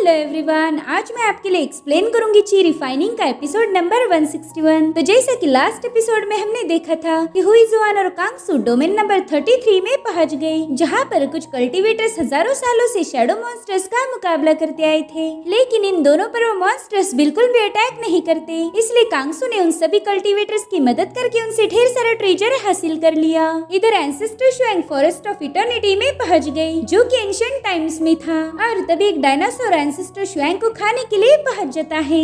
Hello everyone, आज मैं आपके लिए एक्सप्लेन करूंगी ची रिफाइनिंग का एपिसोड नंबर 161। तो जैसा कि लास्ट एपिसोड में हमने देखा था कि हुई जुआन और कांगसू डोमेन नंबर 33 में पहुंच गए, जहां पर कुछ कल्टीवेटर्स हजारों सालों से शैडो मॉन्स्टर्स का मुकाबला करते आए थे। लेकिन इन दोनों पर वो मॉन्स्टर्स बिल्कुल भी अटैक नहीं करते, इसलिए कांगसू ने उन सभी कल्टीवेटर्स की मदद करके उनसे ढेर सारा ट्रेजर हासिल कर लिया। इधर एंसेस्टर शुआंग फॉरेस्ट ऑफ इटर्निटी में पहुंच गए, जो कि एंशिएंट टाइम्स में था, और तभी एक डायनासोर एंसेस्टर शुआंग को खाने के लिए पहुंच जाता है।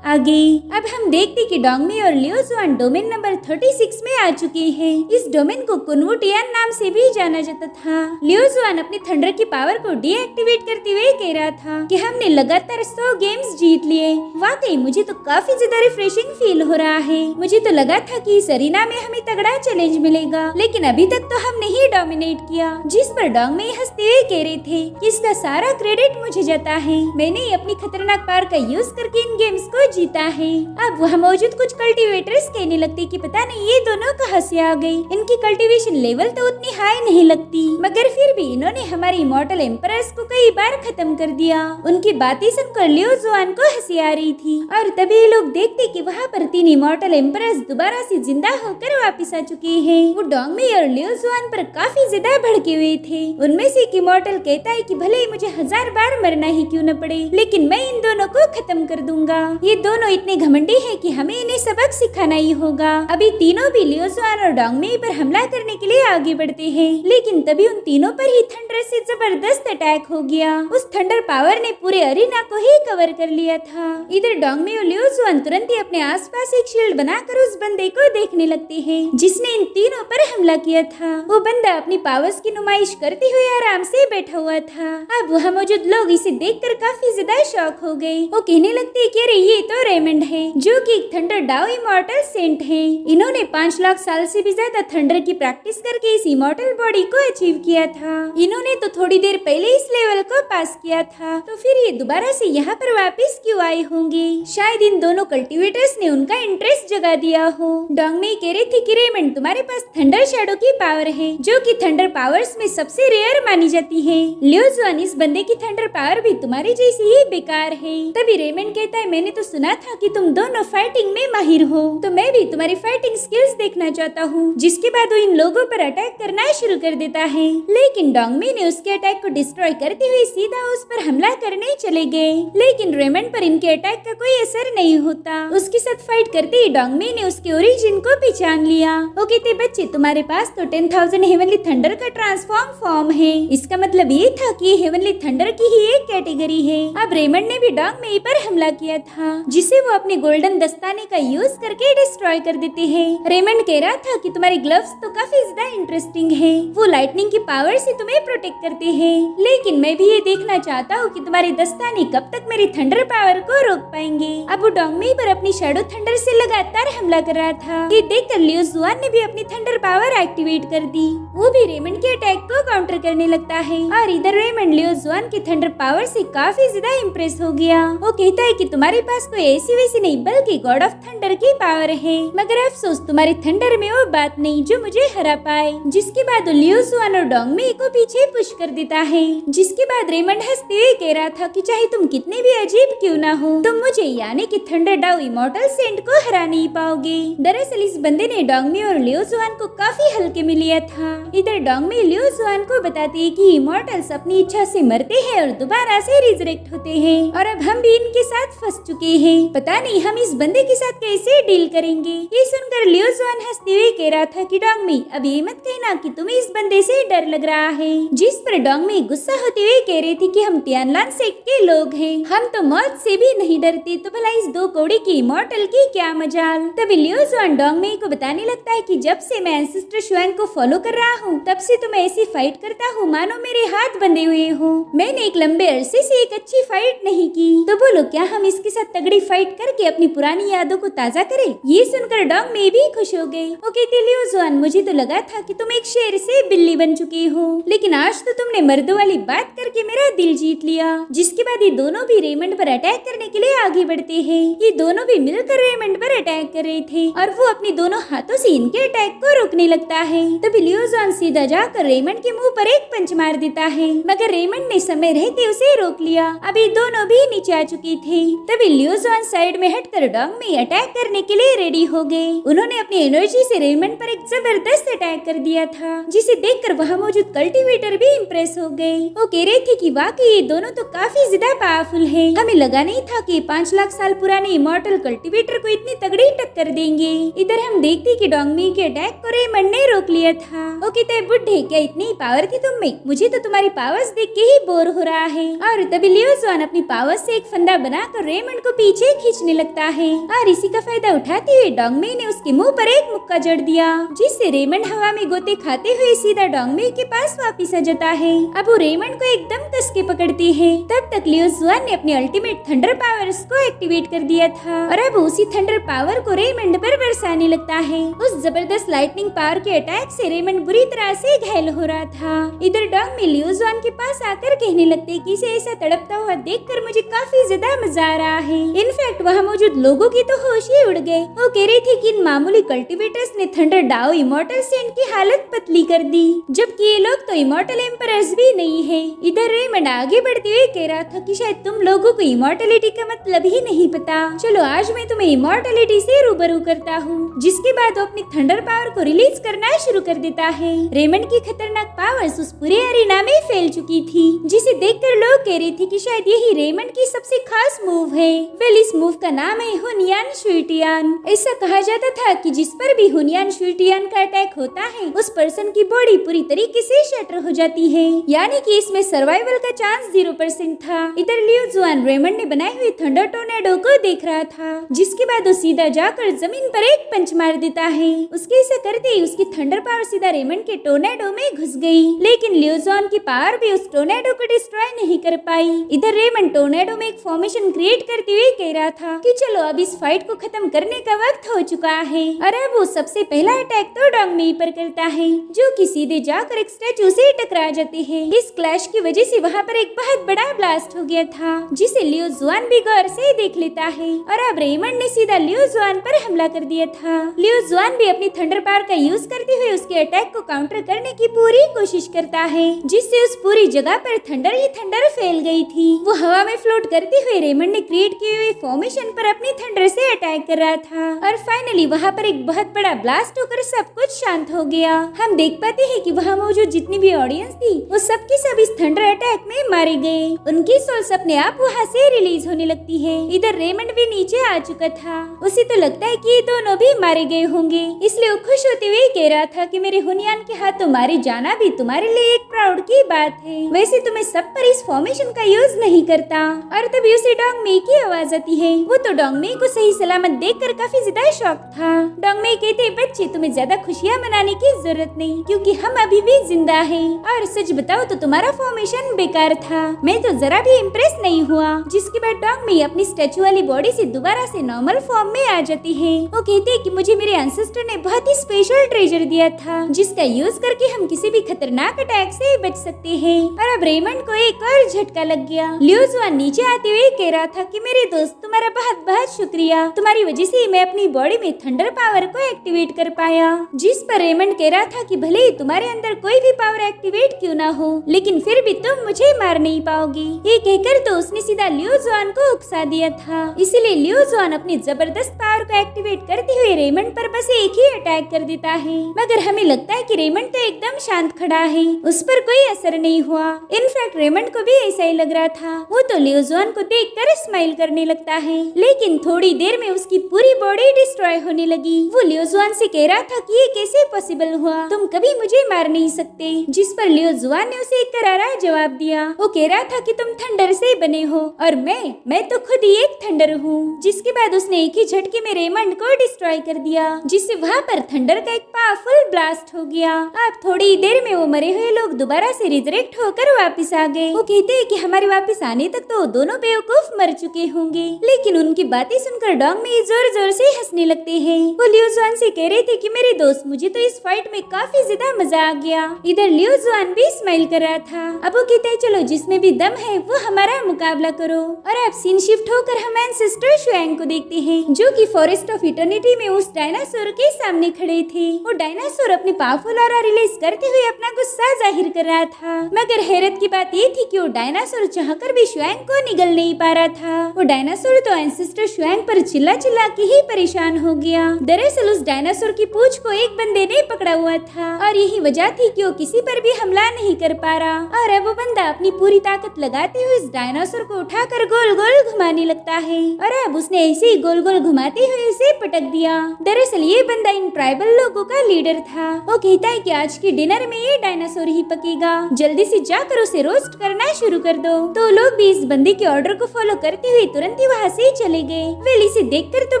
अब हम देखते कि डोंगमी और लियो जुआन डोमेन नंबर 36 में आ चुके हैं। इस डोमेन को कुनवुटियान नाम से भी जाना जाता था। लियो जुआन अपनी थंडर की पावर को डीएक्टिवेट करते हुए कह रहा था कि हमने लगातार 100 गेम्स जीत लिए। वाकई मुझे तो काफी ज्यादा रिफ्रेशिंग फील हो रहा है। मुझे तो लगा था कि इस अरीना में हमें तगड़ा चैलेंज मिलेगा, लेकिन अभी तक तो हमने ही डोमिनेट किया। जिस पर डोंगमी हंसते हुए कह रहे थे कि इसका सारा क्रेडिट मुझे जाता है, मैंने ही अपनी खतरनाक पावर का यूज करके इन गेम्स को जीता है। अब वहाँ मौजूद कुछ कल्टीवेटर्स कहने लगते कि पता नहीं ये दोनों कहाँ से आ गई, इनकी कल्टीवेशन लेवल तो उतनी हाई नहीं लगती, मगर फिर भी इन्होंने हमारे इमॉर्टल एम्परर्स को कई बार खत्म कर दिया। उनकी बातें सुनकर लियो जुआन को हंसी आ रही थी, और तभी ये लोग देखते कि वहाँ पर 3 इमॉर्टल एम्परर्स दोबारा से जिंदा होकर वापिस आ चुके हैं। वो डोंगमी और लियो जुआन पर काफी ज्यादा भड़के हुए थे। उनमें से एक इमॉर्टल कहता है कि भले ही मुझे 1000 बार मरना ही क्यों न पड़े, लेकिन मैं इन दोनों को खत्म कर दूंगा। ये दोनों इतने घमंडी हैं कि हमें इन्हें सबक सिखाना ही होगा। अभी तीनों भी लियो जुआन और डोंगमी पर हमला करने के लिए आगे बढ़ते हैं, लेकिन तभी उन तीनों पर ही थंडर से जबरदस्त अटैक हो गया। उस थंडर पावर ने पूरे अरीना को ही कवर कर लिया था। इधर डोंगमी और लियो जुआन तुरंत ही अपने आसपास एक शील्ड बनाकर उस बंदे को देखने लगते हैं जिसने इन तीनों पर हमला किया था। वो बंदा अपनी पावर्स की नुमाइश करते हुए आराम से बैठा हुआ था। अब वहाँ मौजूद लोग इसे देखकर काफी ज्यादा शॉक हो गए। वो कहने लगते कि अरे ये तो रेमंड है, जो कि एक थंडर डाओ इमॉर्टल सेंट है। इन्होंने 5 लाख साल से भी ज्यादा थंडर की प्रैक्टिस करके इस इमॉर्टल बॉडी को अचीव किया था। इन्होंने तो थोड़ी देर पहले इस लेवल को पास किया था, तो फिर ये दोबारा से यहाँ पर वापस क्यों आए होंगे? शायद इन दोनों कल्टीवेटर्स ने उनका इंटरेस्ट जगा दिया हो। डोंगमी कह रही थी कि रेमंड तुम्हारे पास थंडर शैडो की पावर है, जो कि थंडर पावर्स में सबसे रेयर मानी जाती है। लियो जुआन इस बंदे की थंडर पावर भी तुम्हारी जैसी ही बेकार है। तभी रेमंड कहता है मैंने तो सुना था कि तुम दोनों फाइटिंग में माहिर हो, तो मैं भी तुम्हारी फाइटिंग स्किल्स देखना चाहता हूँ। जिसके बाद वो इन लोगों पर अटैक करना शुरू कर देता है, लेकिन डोंगमी ने उसके अटैक को डिस्ट्रॉय करते हुए सीधा उस पर हमला करने चले गए। लेकिन रेमंड पर इनके अटैक का कोई असर नहीं होता। उसके साथ फाइट करते ही डोंगमी ने उसके ओरिजिन को पहचान लिया। वो कहते बच्चे तुम्हारे पास तो 10,000 हेवनली थंडर का ट्रांसफॉर्म फॉर्म है। इसका मतलब ये था कि हेवनली थंडर की ही एक कैटेगरी है। अब रेमंड ने भी डोंगमी पर हमला किया था, जिसे वो अपने गोल्डन दस्ताने का यूज करके डिस्ट्रॉय कर देते हैं। रेमंड कह रहा था कि तुम्हारे ग्लव्स तो काफी ज्यादा इंटरेस्टिंग है, वो लाइटनिंग की पावर से तुम्हें प्रोटेक्ट करते हैं, लेकिन मैं भी ये देखना चाहता हूँ कि तुम्हारे दस्ताने कब तक मेरी थंडर पावर को रोक पाएंगे। अब वो डोंगमी पर अपनी शैडो थंडर से लगातार हमला कर रहा था। ये देखकर लियो जुआन ने भी अपनी थंडर पावर एक्टिवेट कर दी। वो भी रेमंड के अटैक को काउंटर करने लगता है, और इधर रेमंड लियो जुआन की थंडर पावर से काफी ज्यादा इम्प्रेस हो गया। वो कहता है कि तुम्हारे पास कोई ऐसी वैसी नहीं बल्कि गॉड ऑफ थंडर की पावर है, मगर अफसोस तुम्हारे थंडर में वो बात नहीं जो मुझे हरा पाए। जिसके बाद लियो जुआन और डोंगमी को पीछे पुश कर देता है। जिसके बाद रेमंड हंसते हुए कह रहा था कि चाहे तुम कितने भी अजीब क्यों ना हो, तुम मुझे यानी कि थंडर डाउ इमॉर्टल सेंट को हरा नहीं पाओगे। दरअसल इस बंदे ने डोंगमी और लियो जुआन को काफी हल्के में लिया था। इधर डोंगमी लियो जुआन को बताती है कि इमॉर्टल्स अपनी इच्छा से मरते हैं और दोबारा से रिजरेक्ट होते हैं, और अब हम भी इनके साथ फंस चुके हैं। पता नहीं हम इस बंदे के साथ कैसे डील करेंगे। ये सुनकर लियो जुआन हंसते हुए कह रहा था कि डोंगमी अब ये मत कहना कि तुम्हें इस बंदे से डर लग रहा है। जिस पर डोंगमी गुस्सा होते हुए कह रही थी कि हम तियानलान सेक्ट के लोग हैं, हम तो मौत से भी नहीं डरते, तो भला इस 2 कौड़ी की इमॉर्टल की क्या मजाल। तभी लियो जुआन डोंगमी को बताने लगता है कि जब से मैं एंसेस्टर शुआंग को फॉलो कर रहा हूँ, तब से तो मैं ऐसी फाइट करता हूँ मानो मेरे हाथ बंधे हुए हो। मैंने एक लंबे अरसे से एक अच्छी फाइट नहीं की, तो बोलो क्या हम इसके साथ तगड़ी फाइट करके अपनी पुरानी यादों को ताजा करें। ये सुनकर डोंगमी भी खुश हो गई। वो कहती लियो जुआन मुझे तो लगा था कि तुम एक शेर से बिल्ली बन चुकी हो, लेकिन आज तो तुमने मर्दों वाली बात करके मेरा दिल जीत लिया। जिसके बाद ये दोनों भी रेमंड पर अटैक करने के लिए आगे बढ़ते हैं। ये दोनों भी मिलकर रेमंड पर अटैक कर रहे थे, और वो अपनी दोनों हाथों से इनके अटैक को रोकने लगता है। तभी लियो जुआन जुआन सीधा जाकर रेमंड के मुंह पर एक पंच मार देता है, मगर रेमंड ने समय रहते उसे रोक लिया। अभी दोनों भी नीचे आ चुकी थी। तभी लियो जुआन साइड में हटकर डोंग में अटैक करने के लिए रेडी हो गए। उन्होंने अपनी एनर्जी से रेमंड पर एक जबरदस्त अटैक कर दिया था, जिसे देखकर वहाँ मौजूद कल्टीवेटर भी इम्प्रेस हो गए। वो कह रहे थे कि वाकई ये दोनों तो काफी ज्यादा पावरफुल है। हमें लगा नहीं था कि 5 लाख साल पुराने इमॉर्टल कल्टीवेटर को इतनी तगड़ी टक्कर देंगे। इधर हम देखते कि डोंगमी के अटैक को रेमंड ने रोक लिया था। वो कहते बुड्ढे, क्या इतनी पावर थी तुम में? मुझे तो तुम्हारी पावर्स देख के ही बोर हो रहा है। और तभी लियो जुआन अपनी पावर्स से एक फंदा बनाकर रेमंड को पीछे खींचने लगता है, और इसी का फायदा उठाते हुए डोंगमी ने उसके मुंह पर एक मुक्का जड़ दिया, जिससे रेमंड हवा में गोते खाते हुए सीधा डोंगमी के पास वापिस आ जाता है। अब वो रेमंड को एकदम कस के पकड़ती है। तब तक लियो जुआन ने अपनी अल्टीमेट थंडर पावर्स को एक्टिवेट कर दिया था, और अब उसी थंडर पावर को रेमंड पर बरसाने लगता है। उस जबरदस्त लाइटनिंग पावर के अटैक से रेमंड बुरी तरह से घायल हो रहा था। इधर डोंगमी लियो जुआन के पास आकर कहने लगते कि इसे ऐसा तड़पता हुआ देखकर मुझे काफी ज्यादा मजा आ रहा है। इनफैक्ट वहाँ मौजूद लोगों की तो होश ही उड़ गए। वो कह रही थी कि इन मामूली कल्टीवेटर्स ने थंडर डाओ इमॉर्टल से इनकी हालत पतली कर दी, जबकि ये लोग तो इमॉर्टल एम्परर्स भी नहीं है। इधर रेमंड आगे बढ़ते हुए कह रहा था कि शायद तुम लोगों को इमॉर्टलिटी का मतलब ही नहीं पता। चलो आज मैं तुम्हें इमॉर्टलिटी से रूबरू करता हूँ। जिसके बाद वो अपनी थंडर पावर को रिलीज करना शुरू कर देता है। रेमंड की खतरनाक पावर्स उस पूरे एरिना में फैल चुकी थी, जिसे देखकर लोग कह रहे थे कि शायद यही रेमंड की सबसे खास मूव है। वेल, इस मूव का नाम है हुनियान शुइटियान। ऐसा कहा जाता था कि जिस पर भी हुनियान शुइटियान का अटैक होता है उस पर्सन की बॉडी पूरी तरीके से शटर हो जाती है, यानी कि इसमें सर्वाइवल का चांस 0% था। इधर लियो जुआन रेमंड ने बनाई हुई थंडर टोर्नेडो को देख रहा था, जिसके बाद वो सीधा जाकर जमीन पर एक पंच मार देता है। उसके ऐसा करते ही उसकी थंडर पावर सीधा रेमंड के टोर्नेडो में घुस गई, लेकिन लियो जुआन की पावर भी उस टोर्नेडो को डिस्ट्रॉय नहीं कर पाई। इधर रेमंड टोर्नेडो में एक फॉर्मेशन क्रिएट करते हुए कह रहा था कि चलो अब इस फाइट को खत्म करने का वक्त हो चुका है। और अब वो सबसे पहला अटैक तो डोंगमी पर करता है, जो कि सीधे जाकर एक स्टैचू से टकरा जाते हैं। इस क्लैश की वजह से वहाँ पर एक बहुत बड़ा ब्लास्ट हो गया था, जिसे लियो जुआन भी गौर से देख लेता है। और अब रेमंड ने सीधा लियो जुआन पर हमला कर दिया था। लियो जुआन भी अपनी थंडर पावर का यूज करते हुए उसके अटैक को काउंटर करने की पूरी कोशिश करता है, जिससे उस पूरी जगह पर थंडर ही थंडर फैल गई थी। वो हवा में फ्लोट करते हुए रेमंड ने क्रिएट किए हुए फॉर्मेशन पर अपनी थंडर से अटैक कर रहा था, और फाइनली वहाँ पर एक बहुत बड़ा ब्लास्ट होकर सब कुछ शांत हो गया। हम देख पाते हैं कि वहाँ मौजूद जितनी भी ऑडियंस थी वो सबके सब इस थंडर अटैक में मारे गए। उनकी सोल्स अपने आप वहाँ से रिलीज होने लगती है। इधर रेमंड भी नीचे आ चुका था। उसे तो लगता है कि ये दोनों भी मारे गए होंगे, इसलिए वो खुश होते हुए कह रहा था कि मेरे हुनियान के हाथों मारे जाना भी तुम्हारे लिए एक प्राउड की बात है। वैसे तुम्हें सब पर इस फॉर्मेशन का यूज नहीं करता। और तभी उसे डोंगमी की आवाज आती है। वो तो डोंगमी को सही सलामत देखकर काफी ज्यादा शॉक था। डोंगमी कहते बच्चे, तुम्हें ज्यादा खुशियाँ मनाने की जरूरत नहीं, क्योंकि हम अभी भी जिंदा हैं। और सच बताओ तो तुम्हारा फॉर्मेशन बेकार था, मैं तो जरा भी इम्प्रेस नहीं हुआ। जिसके बाद डोंगमी अपनी स्टैचू वाली बॉडी से दोबारा से नॉर्मल फॉर्म में आ जाती है। वो कहते हैं कि मुझे मेरे एंसेस्टर ने बहुत ही स्पेशल ट्रेजर दिया था, जिसका यूज करके हम किसी भी खतरनाक अटैक से बच सकते हैं। और अब रेमंड को एक और झटका लग गया। लियो जुआन नीचे आते हुए कह रहा था कि मेरे दोस्त, तुम्हारा बहुत बहुत शुक्रिया, तुम्हारी वजह से मैं अपनी बॉडी में थंडर पावर को एक्टिवेट कर पाया। जिस पर रेमंड कह रहा था कि भले ही तुम्हारे अंदर कोई भी पावर एक्टिवेट क्यों ना हो, लेकिन फिर भी तुम मुझे मार नहीं पाओगी। ये कहकर तो उसने सीधा लियो जुआन को उकसा दिया था। इसीलिए लियो जुआन अपनी जबरदस्त पावर को एक्टिवेट करते हुए रेमंड पर बस एक ही अटैक कर देता है, मगर हमें लगता है कि रेमंड तो एकदम शांत खड़ा है, उस पर कोई असर नहीं हुआ। इनफैक्ट रेमंड को भी ऐसा ही लग रहा था। वो तो लियो जुआन को देखकर स्माइल करने लगता है, लेकिन थोड़ी देर में उसकी पूरी बॉडी डिस्ट्रॉय होने लगी। वो लियो जुआन से कह रहा था कि ये कैसे पॉसिबल हुआ, तुम कभी मुझे मार नहीं सकते। जिस पर लियो जुआन ने उसे एक करारा जवाब दिया। वो कह रहा था कि तुम थंडर से बने हो और मैं तो खुद ही एक थंडर हूँ। जिसके बाद उसने एक ही झटके में रेमंड को डिस्ट्रॉय कर दिया, जिससे वहाँ पर थंडर का एक पावरफुल ब्लास्ट हो गया। अब थोड़ी देर में वो मरे हुए लोग दोबारा से रिजरेक्ट होकर वापस आ गए। वो कहते हैं कि हमारे वापस आने तक तो दोनों बेवकूफ मर चुके होंगे, लेकिन उनकी बातें सुनकर डोंगमी जोर जोर से हंसने लगते हैं। वो लियो जुआन से कह रहे थे कि मेरे दोस्त, मुझे तो इस फाइट में काफी ज्यादा मजा आ गया। इधर लियो जुआन भी स्माइल कर रहा था। अब वो कहते हैं चलो जिसमें भी दम है वो हमारा मुकाबला करो। और अब सीन शिफ्ट होकर हम एंसेस्टर शुआंग को देखते हैं, जो कि फॉरेस्ट ऑफ इटर्निटी में उस डायनासोर के सामने खड़े थे। वो डायनासोर अपने पावरफुल फ्लोरा रिलीज करते हुए अपना गुस्सा जाहिर कर रहा था। मगर हैरत की बात ये थी कि वो डायनासोर चाहकर भी शुआंग को निगल नहीं पा रहा था। वो डायनासोर तो एंसेस्टर शुआंग पर चिल्ला चिल्ला के ही परेशान हो गया। दरअसल उस डायनासोर की पूंछ को एक बंदे ने पकड़ा हुआ था और यही वजह थी कि वो किसी पर भी हमला नहीं कर पा रहा। और अब वो बंदा अपनी पूरी ताकत लगाते हुए इस डायनासोर को उठाकर गोल गोल घुमाने लगता है और अब उसने ऐसे ही गोल गोल घुमाते हुए उसे पटक दिया। दरअसल ये बंदा इन ट्राइबल लोगों का लीडर था। वो कहता है कि आज के डिनर में ये डायनासोर ही पकेगा, जल्दी से जाकर उसे रोस्ट करना शुरू कर दो। तो लोग भी इस बंदे के ऑर्डर को फॉलो करते हुए तुरंत ही वहाँ से चले गए। वेल इसे देखकर तो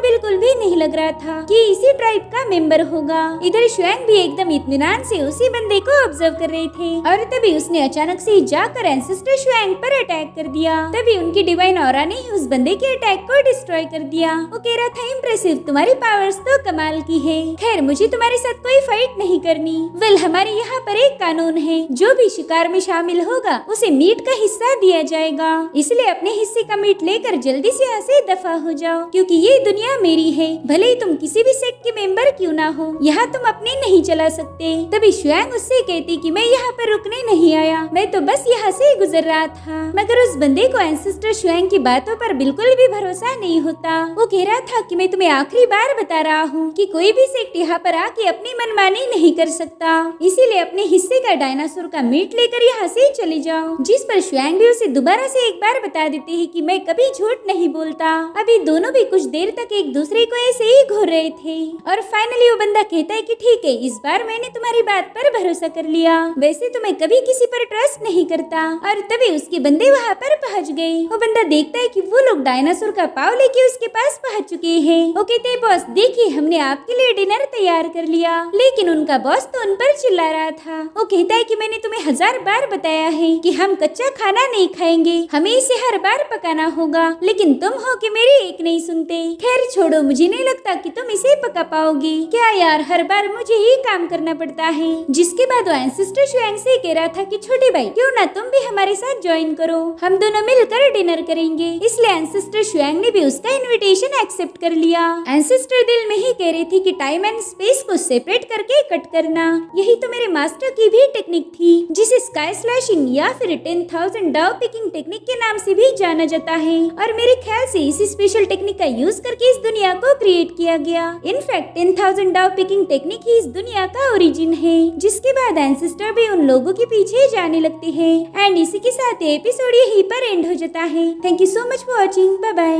बिल्कुल भी नहीं लग रहा था कि इसी ट्राइब का मेंबर होगा। इधर शुआंग भी एकदम इत्मीनान से उसी बंदे को ऑब्जर्व कर रहे थे और तभी उसने अचानक से जाकर एंसेस्टर शुआंग पर अटैक कर दिया। तभी उनकी डिवाइन ऑरा ने उस बंदे के अटैक को डिस्ट्रॉय कर दिया। वो कह रहा था इम्प्रेसिव, तुम्हारी पावर्स तो कमाल की है। खैर मुझे तुम्हारे साथ कोई फाइट नहीं करनी। वेल हमारे यहाँ पर एक कानून है, जो भी शिकार में शामिल होगा उसे मीट का हिस्सा दिया जाएगा, इसलिए अपने हिस्से का मीट लेकर जल्दी से यहाँ से दफा हो जाओ, क्योंकि ये दुनिया मेरी है, भले ही तुम किसी भी सेक्ट के मेंबर क्यों ना हो, यहाँ तुम अपनी नहीं चला सकते। तभी शुआंग उससे कहती कि मैं यहाँ पर रुकने नहीं आया, मैं तो बस यहाँ से गुजर रहा था। मगर उस बंदे को एंसेस्टर शुआंग की बातों पर बिल्कुल भी भरोसा नहीं होता। वो कह रहा था कि मैं तुम्हें आखिरी बार बता रहा हूँ कि कोई भी सेक्ट यहाँ पर आके अपनी मनमानी नहीं कर सकता, इसीलिए अपने हिस्से का डायनासोर का मीट लेकर यहाँ से चले जाओ। जिस पर शुआंग भी उसे दोबारा से एक बार बता देते हैं कि मैं कभी झूठ नहीं बोलता। अभी दोनों भी कुछ देर तक एक दूसरे को ऐसे ही घूर रहे थे और फाइनली वो बंदा कहता है कि ठीक है, इस बार मैंने तुम्हारी बात पर भरोसा कर लिया, वैसे तो मैं कभी किसी पर ट्रस्ट नहीं करता। और तभी उसके बंदे वहाँ पर पहुँच गए। वो बंदा देखता है कि वो लोग डायनासोर का पाव लेके उसके पास पहुँच चुके हैं। वो कहते हैं बॉस देखिए, हमने आपके लिए डिनर तैयार कर लिया। लेकिन उनका बॉस तो उन पर चिल्ला रहा था। वो कहता है कि मैंने तुम्हें 1000 बार बताया है कि हम कच्चा खाना नहीं खाएंगे, हमें इसे हर बार पकाना होगा, लेकिन तुम हो कि मेरी एक नहीं सुनते। खैर छोड़ो, मुझे नहीं लगता कि तुम इसे पका पाओगे। क्या यार, हर बार मुझे ही काम करना पड़ता है। जिसके बाद वो एंसेस्टर शुआंग से कह रहा था कि छोटे भाई क्यों ना तुम भी हमारे साथ ज्वाइन करो, हम दोनों मिलकर डिनर करेंगे। इसलिए एंसेस्टर शुआंग ने भी उसका इनविटेशन एक्सेप्ट कर लिया। एंसेस्टर दिल में ही कह रही थी कि टाइम एंड स्पेस को सेपरेट करके कट करना, यही तो मेरे मास्टर की भी टेक्निक थी, जिसे स्काई स्लैशिंग या फिर 10,000 डाउ पिकिंग टेक्निक के नाम से भी जाना जाता है। और मेरे ख्याल से इसी स्पेशल टेक्निक का यूज करके इस दुनिया को क्रिएट किया गया। इनफैक्ट 10,000 डाउ पिकिंग टेक्निक ही इस दुनिया का ओरिजिन है। जिसके बाद एंसेस्टर भी उन लोगों के पीछे जाने लगते हैं। एंड इसी के साथ एपिसोड यहीं पर एंड हो जाता है। Thank you so much for watching, bye bye.